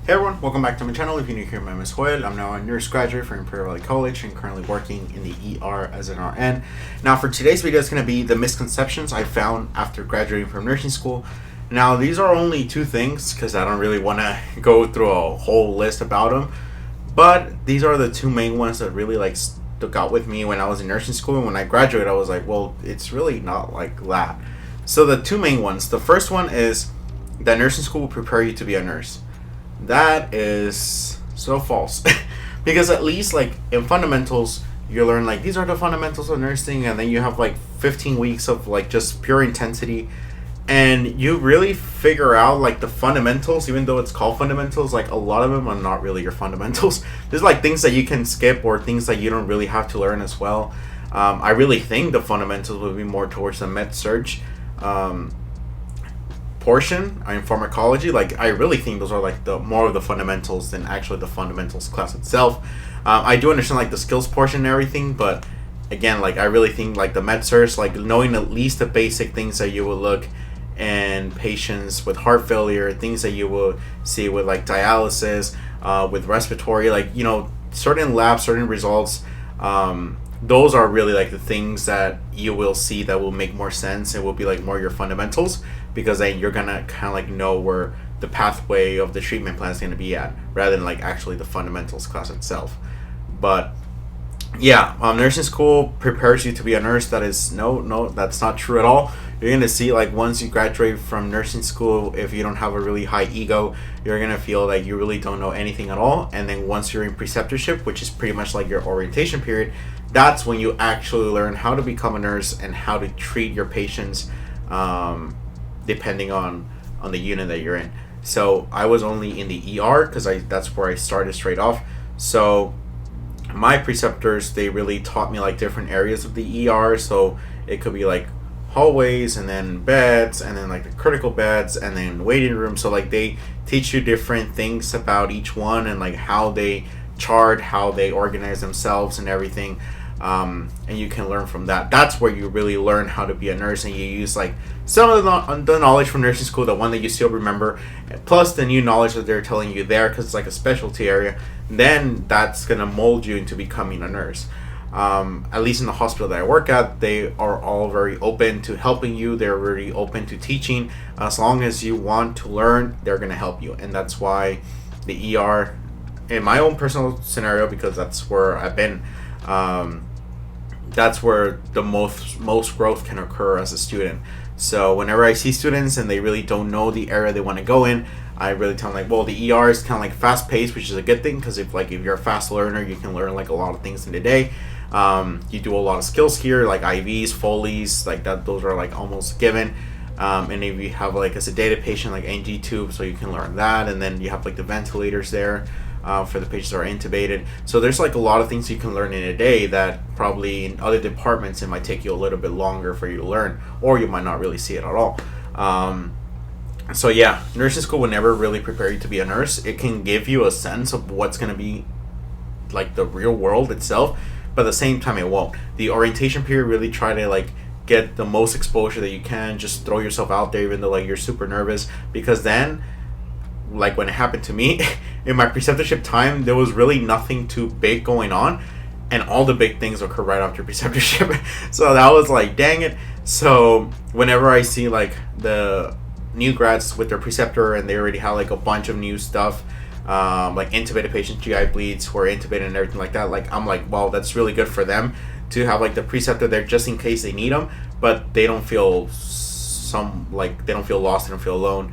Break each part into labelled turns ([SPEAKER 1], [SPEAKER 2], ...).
[SPEAKER 1] Hey everyone, welcome back to my channel. If you're new here, my name is Joel. I'm now a nurse graduate from Imperial Valley College and currently working in the ER as an RN. Now for today's video, it's going to be the misconceptions I found after graduating from nursing school. Now these are only two things because I don't really want to go through a whole list about them. But these are the two main ones that really stuck out with me when I was in nursing school. And when I graduated, I was like, well, it's really not like that. So the two main ones. The first one is that nursing school will prepare you to be a nurse. That is so false. Because at least in fundamentals you learn these are the fundamentals of nursing, and then you have 15 weeks of just pure intensity, and you really figure out the fundamentals. Even though it's called fundamentals, a lot of them are not really your fundamentals. There's things that you can skip or things that you don't really have to learn as well. I really think the fundamentals would be more towards the med surg portion in pharmacology. I really think those are the more of the fundamentals than actually the fundamentals class itself. I do understand the skills portion and everything, but again, I really think the med surg, knowing at least the basic things that you will look in patients with heart failure, things that you will see with dialysis, with respiratory, certain labs, certain results. Those are really the things that you will see that will make more sense. It will be more your fundamentals, because then you're gonna kind of know where the pathway of the treatment plan is going to be at, rather than actually the fundamentals class itself. But yeah, nursing school prepares you to be a nurse. That is no, that's not true at all. You're gonna see once you graduate from nursing school, if you don't have a really high ego, you're gonna feel like you really don't know anything at all. And then once you're in preceptorship, which is pretty much your orientation period, that's when you actually learn how to become a nurse and how to treat your patients, depending on the unit that you're in. So I was only in the ER because that's where I started straight off. So my preceptors, they really taught me different areas of the ER. So it could be hallways, and then beds, and then the critical beds, and then waiting rooms. So they teach you different things about each one, and how they chart, how they organize themselves and everything. And you can learn from that. That's where you really learn how to be a nurse, and you use some of the knowledge from nursing school, the one that you still remember, plus the new knowledge that they're telling you there, because it's a specialty area. Then that's gonna mold you into becoming a nurse. At least in the hospital that I work at, they are all very open to helping you. They're very open to teaching. As long as you want to learn, they're gonna help you, and that's why the ER, in my own personal scenario, because that's where I've been. That's where the most growth can occur as a student. So whenever I see students and they really don't know the area they want to go in, I really tell them well, the ER is kind of fast paced, which is a good thing, because if you're a fast learner, you can learn a lot of things in the day. You do a lot of skills here, IVs, Foleys, that. Those are almost given. And if you have a sedated patient, NG tube, so you can learn that. And then you have the ventilators there. For the patients that are intubated. So there's a lot of things you can learn in a day that probably in other departments it might take you a little bit longer for you to learn, or you might not really see it at all. So yeah, nursing school will never really prepare you to be a nurse. It can give you a sense of what's going to be the real world itself, but at the same time it won't. The orientation period, really try to get the most exposure that you can. Just throw yourself out there, even though you're super nervous, because then when it happened to me in my preceptorship time, there was really nothing too big going on, and all the big things occur right after preceptorship. So that was dang it. So whenever I see the new grads with their preceptor, and they already have a bunch of new stuff, intubated patients, GI bleeds, who are intubated and everything that, I'm well, that's really good for them to have the preceptor there just in case they need them, but they don't feel they don't feel lost, they don't feel alone.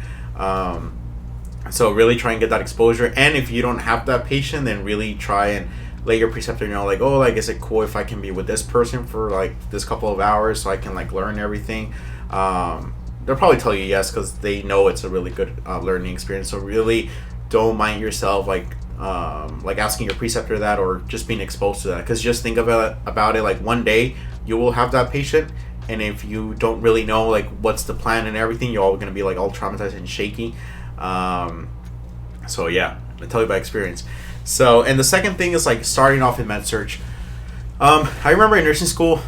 [SPEAKER 1] So really try and get that exposure. And if you don't have that patient, then really try and let your preceptor know is it cool if I can be with this person for this couple of hours, so I can learn everything. They'll probably tell you yes, because they know it's a really good learning experience. So really don't mind yourself asking your preceptor that, or just being exposed to that, because just think about it one day you will have that patient, and if you don't really know what's the plan and everything, you're all going to be all traumatized and shaky. So yeah, I tell you by experience. So, and the second thing is starting off in med surg. I remember in nursing school,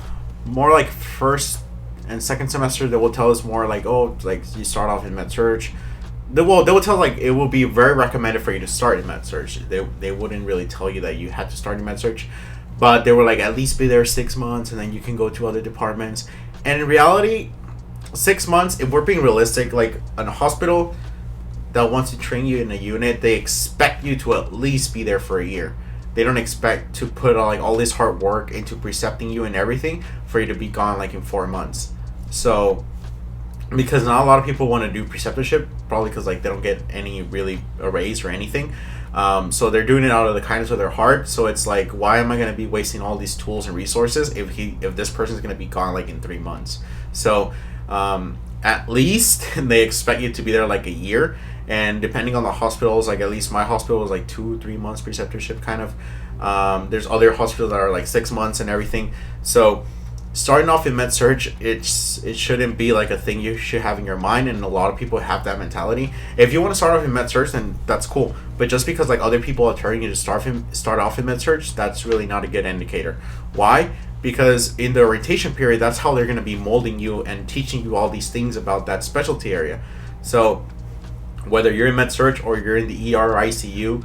[SPEAKER 1] more first and second semester, they will tell us more you start off in med surg, They will tell like it will be very recommended for you to start in med search. They wouldn't really tell you that you had to start in med search, but they were like at least be there 6 months and then you can go to other departments. And in reality, 6 months, if we're being realistic, like in a hospital that wants to train you in a unit, they expect you to at least be there for a year. They don't expect to put like all this hard work into precepting you and everything for you to be gone like in 4 months. So because not a lot of people want to do preceptorship, probably because like they don't get any really a raise or anything. So they're doing it out of the kindness of their heart. So it's like, why am I going to be wasting all these tools and resources if this person's going to be gone like in 3 months? So at least they expect you to be there like a year. And depending on the hospitals, like at least my hospital was like 2-3 months preceptorship kind of. There's other hospitals that are like 6 months and everything. So starting off in med surg, it shouldn't be like a thing you should have in your mind, and a lot of people have that mentality. If you want to start off in med surg, then that's cool. But just because like other people are telling you to start off in med surg, that's really not a good indicator. Why? Because in the orientation period, that's how they're going to be molding you and teaching you all these things about that specialty area. So whether you're in med surg or you're in the ER or ICU,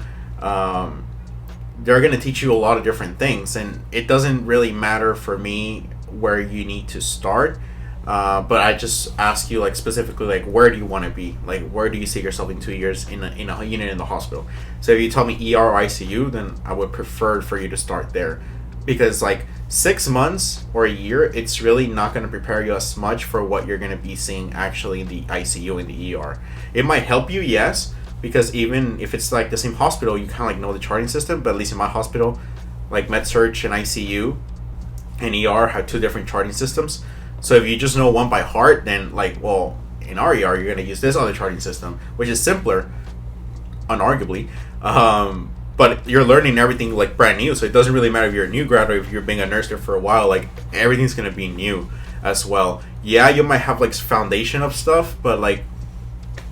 [SPEAKER 1] they're going to teach you a lot of different things, and it doesn't really matter for me where you need to start, but I just ask you like specifically like where do you want to be, like where do you see yourself in 2 years in a unit in the hospital. So if you tell me ER or ICU, then I would prefer for you to start there, because like 6 months or a year, it's really not going to prepare you as much for what you're going to be seeing actually in the ICU and the ER. It might help you, yes, because even if it's like the same hospital, you kind of like know the charting system. But at least in my hospital, like med surg and ICU and ER have two different charting systems. So if you just know one by heart, then like, well, in our ER you're going to use this other charting system, which is simpler, unarguably. But you're learning everything like brand new, so it doesn't really matter if you're a new grad or if you're being a nurse there for a while. Like everything's going to be new as well. Yeah, you might have like foundation of stuff, but like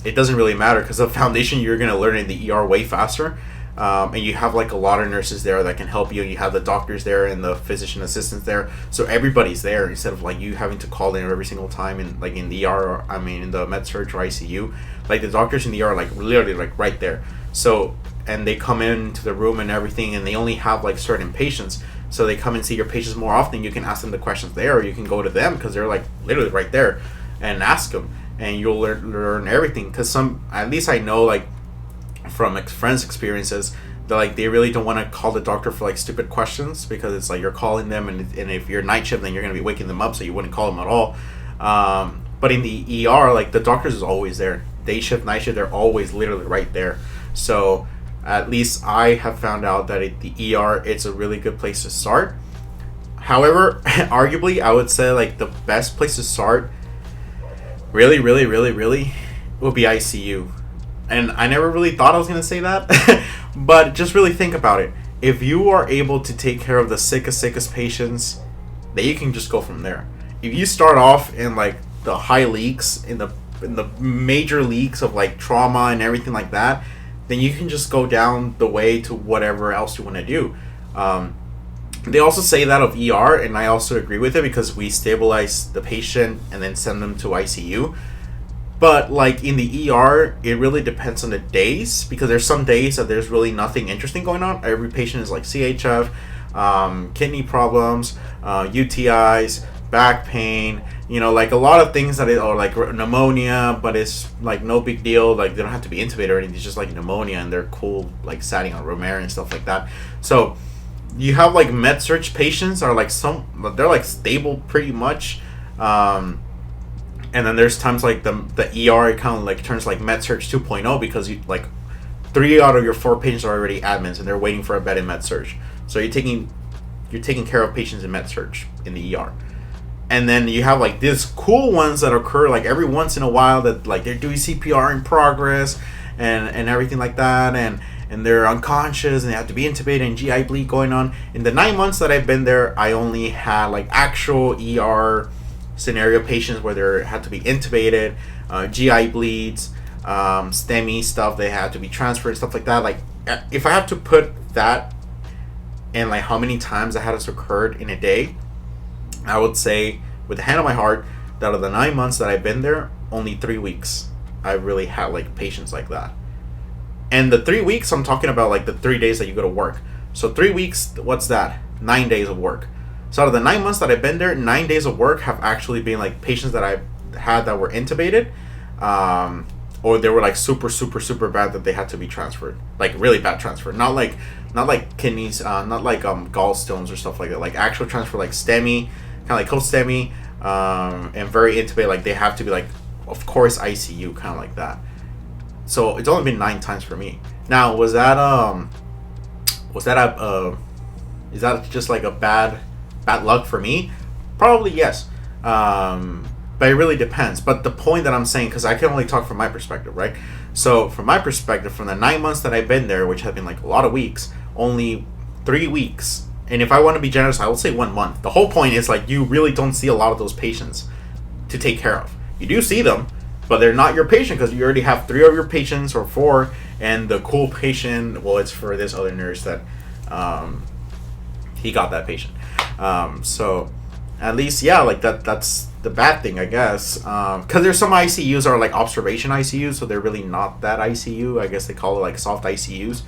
[SPEAKER 1] it doesn't really matter, because the foundation you're going to learn in the ER way faster. And you have like a lot of nurses there that can help you. You have the doctors there and the physician assistants there, so everybody's there instead of like you having to call in every single time. In like in the ER, or, I mean in the med surg or ICU, like the doctors in the ER are like literally like right there. So, and they come into the room and everything, and they only have like certain patients, so they come and see your patients more often. You can ask them the questions there, or you can go to them because they're like literally right there and ask them, and you'll learn everything. Because at least I know like from friends' experiences, that like they really don't want to call the doctor for like stupid questions, because it's like you're calling them, and if you're night shift, then you're going to be waking them up, so you wouldn't call them at all. But in the ER, like the doctors is always there. Day shift, night shift, they're always literally right there. So at least I have found out that the ER, it's a really good place to start. However, arguably, I would say like the best place to start really would be ICU. And I never really thought I was going to say that, but just really think about it. If you are able to take care of the sickest patients, then you can just go from there. If you start off in like the high leagues, in the major leagues of like trauma and everything like that, then you can just go down the way to whatever else you want to do. They also say that of ER, and I also agree with it, because we stabilize the patient and then send them to ICU. But like in the ER, it really depends on the days, because there's some days that there's really nothing interesting going on. Every patient is like CHF, kidney problems, UTIs, back pain, like a lot of things that are like pneumonia, but it's like no big deal. Like they don't have to be intubated or anything. It's just like pneumonia, and they're cool, like sitting on Romero and stuff like that. So you have like med surg patients are like they're like stable pretty much. And then there's times like the ER, it kind of like turns like med surg 2.0, because you like 3 out of your 4 patients are already admins and they're waiting for a bed in med surg. So you're taking care of patients in med surg in the ER. And then you have like these cool ones that occur like every once in a while, that like they're doing CPR in progress and everything like that, and they're unconscious and they have to be intubated and GI bleed going on. In the 9 months that I've been there, I only had like actual ER scenario patients where they had to be intubated, GI bleeds, STEMI stuff, they had to be transferred and stuff like that. Like if I have to put that and like how many times that has occurred in a day, I would say with the hand on my heart that of the 9 months that I've been there, only 3 weeks I really had like patients like that. And the 3 weeks, I'm talking about like the 3 days that you go to work. So 3 weeks, what's that? 9 days of work. So out of the 9 months that I've been there, 9 days of work have actually been like patients that I had that were intubated, or they were like super super super bad that they had to be transferred, like really bad transfer. Not like kidneys, not like gallstones or stuff like that. Like actual transfer, like STEMI, kind of like post-STEMI, and very intubated. Like they have to be like, of course, ICU, kind of like that. So it's only been 9 times for me. Now, was that is that just like a bad luck for me? Probably yes. But it really depends. But the point that I'm saying, because I can only talk from my perspective, right? So from my perspective, from the 9 months that I've been there, which have been like a lot of weeks, only 3 weeks. And if I want to be generous, I will say 1 month. The whole point is like you really don't see a lot of those patients to take care of. You do see them, but they're not your patient because you already have 3 of your patients or 4, and the cool patient, well, it's for this other nurse that he got that patient. So at least, yeah, like that's the bad thing, I guess. Because there's some ICUs are like observation ICUs, so they're really not that ICU. I guess they call it like soft ICUs.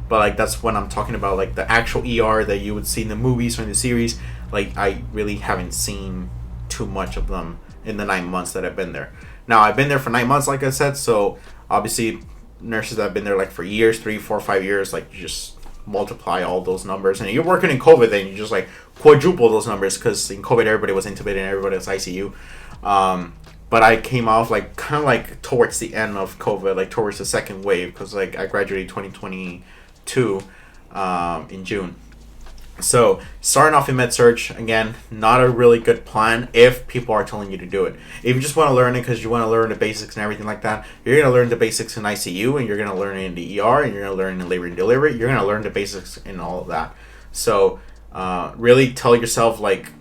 [SPEAKER 1] But like that's when I'm talking about like the actual ER that you would see in the movies or in the series. Like I really haven't seen too much of them in the 9 months that I've been there. Now I've been there for 9 months, like I said. So obviously nurses that have been there like for years, 3, 4, 5 years, like you just multiply all those numbers. And you're working in COVID, then you just like quadruple those numbers because in COVID everybody was intubated and everybody was ICU. But I came off like kind of like towards the end of COVID, like towards the second wave, because like I graduated 2022 in June. So starting off in med-surg, again, not a really good plan if people are telling you to do it. If you just want to learn it because you want to learn the basics and everything like that, you're going to learn the basics in ICU, and you're going to learn it in the ER, and you're going to learn in labor and delivery. You're going to learn the basics in all of that. So really tell yourself, like,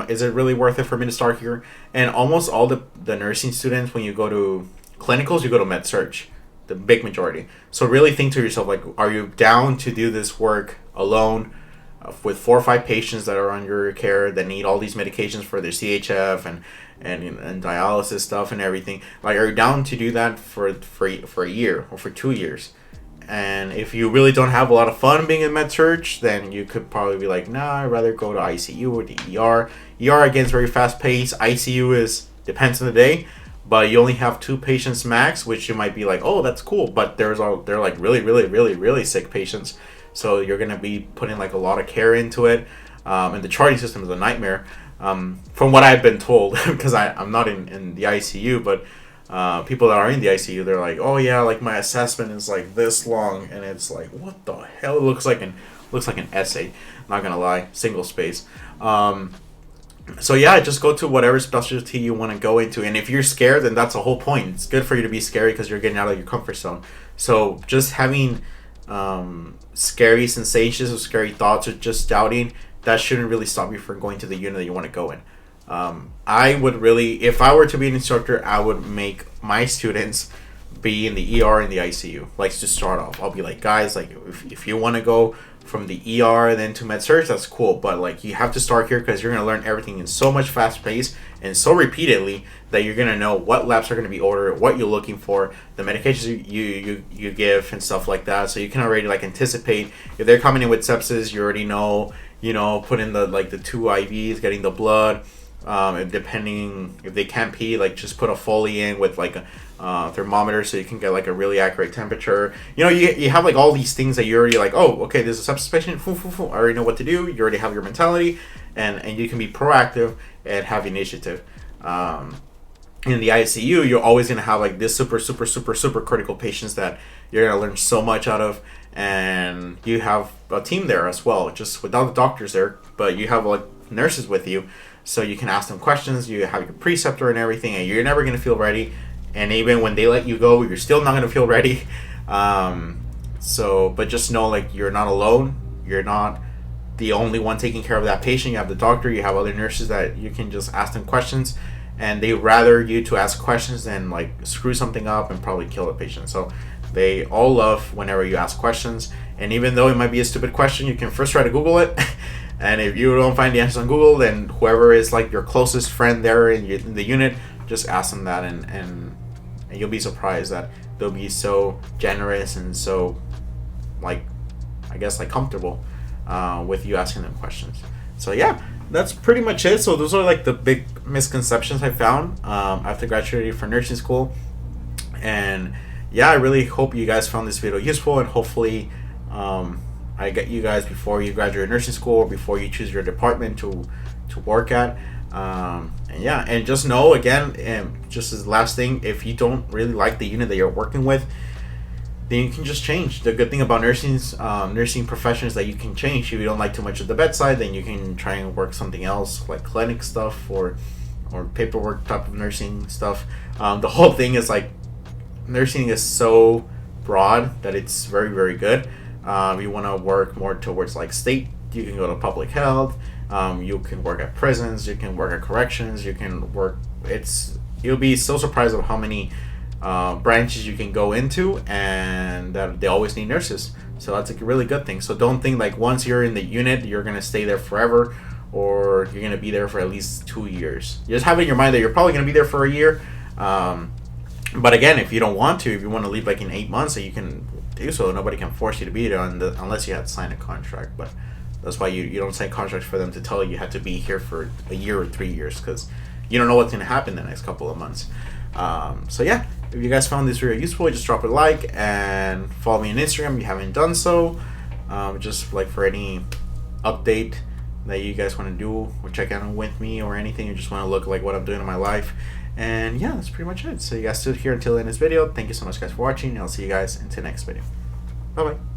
[SPEAKER 1] is it really worth it for me to start here? And almost all the nursing students, when you go to clinicals, you go to med-surg, the big majority. So really think to yourself, like, are you down to do this work alone with 4 or 5 patients that are under your care that need all these medications for their CHF and dialysis stuff and everything? Like, are you down to do that for a year or for 2 years? And if you really don't have a lot of fun being in med-surg, then you could probably be like, nah, I'd rather go to ICU or the ER. ER, again, is very fast-paced. ICU depends on the day, but you only have 2 patients max, which you might be like, oh, that's cool. But they're like really, really, really, really sick patients. So you're going to be putting like a lot of care into it. And the charting system is a nightmare. From what I've been told, because I'm not in the ICU, but people that are in the ICU, they're like, oh yeah, like my assessment is like this long, and it's like, what the hell? It looks like an essay. Not gonna lie, single space. So yeah, just go to whatever specialty you want to go into, and if you're scared, then that's the whole point. It's good for you to be scary because you're getting out of your comfort zone. So just having scary sensations or scary thoughts or just doubting, that shouldn't really stop you from going to the unit that you want to go in. I would really, if I were to be an instructor, I would make my students be in the ER and the ICU. Like, to start off, I'll be like, guys, like, if you want to go from the ER and then to med-surg, that's cool, but like you have to start here because you're going to learn everything in so much fast pace and so repeatedly that you're going to know what labs are going to be ordered, what you're looking for, the medications you give and stuff like that. So you can already like anticipate if they're coming in with sepsis, you already know, put in the 2 IVs, getting the blood. Depending if they can't pee, like just put a Foley in with like a thermometer so you can get like a really accurate temperature. You have like all these things that you're already like, oh, okay, this is a sepsis patient. I already know what to do. You already have your mentality, and you can be proactive and have initiative. In the ICU, you're always gonna have like this super super super super critical patients that you're gonna learn so much out of, and you have a team there as well, just without the doctors there, but you have like nurses with you. So you can ask them questions, you have your preceptor and everything, and you're never going to feel ready. And even when they let you go, you're still not going to feel ready. But just know, like, you're not alone. You're not the only one taking care of that patient. You have the doctor, you have other nurses that you can just ask them questions. And they rather you to ask questions than, like, screw something up and probably kill the patient. So they all love whenever you ask questions. And even though it might be a stupid question, you can first try to Google it. And if you don't find the answers on Google, then whoever is like your closest friend there in the unit, just ask them that, and and you'll be surprised that they'll be so generous and so, like, I guess, like, comfortable with you asking them questions. So yeah, that's pretty much it. So those are like the big misconceptions I found after graduating from nursing school. And yeah, I really hope you guys found this video useful, and hopefully I get you guys before you graduate nursing school or before you choose your department to work at. And yeah, and just know again, and just as the last thing, if you don't really like the unit that you're working with, then you can just change. The good thing about nursing profession is that you can change. If you don't like too much of the bedside, then you can try and work something else, like clinic stuff or paperwork type of nursing stuff. The whole thing is like, nursing is so broad that it's very, very good. You want to work more towards like state, you can go to public health. You can work at prisons, you can work at corrections, you can work, you'll be so surprised of how many branches you can go into, and that they always need nurses. So that's a really good thing. So don't think like once you're in the unit you're gonna stay there forever, or you're gonna be there for at least 2 years. You just have it in your mind that you're probably gonna be there for a year. But again, if you don't want to, if you want to leave like in 8 months, so you can do so. Nobody can force you to be there unless you had to sign a contract. But that's why you don't sign contracts for them to tell you have to be here for a year or 3 years, because you don't know what's gonna happen the next couple of months. So yeah, if you guys found this video useful, just drop a like and follow me on Instagram if you haven't done so. Just like for any update that you guys want to do or check out with me or anything, you just want to look like what I'm doing in my life. And yeah, that's pretty much it. So you guys stood here until the end of this video. Thank you so much guys for watching, and I'll see you guys in the next video. Bye bye.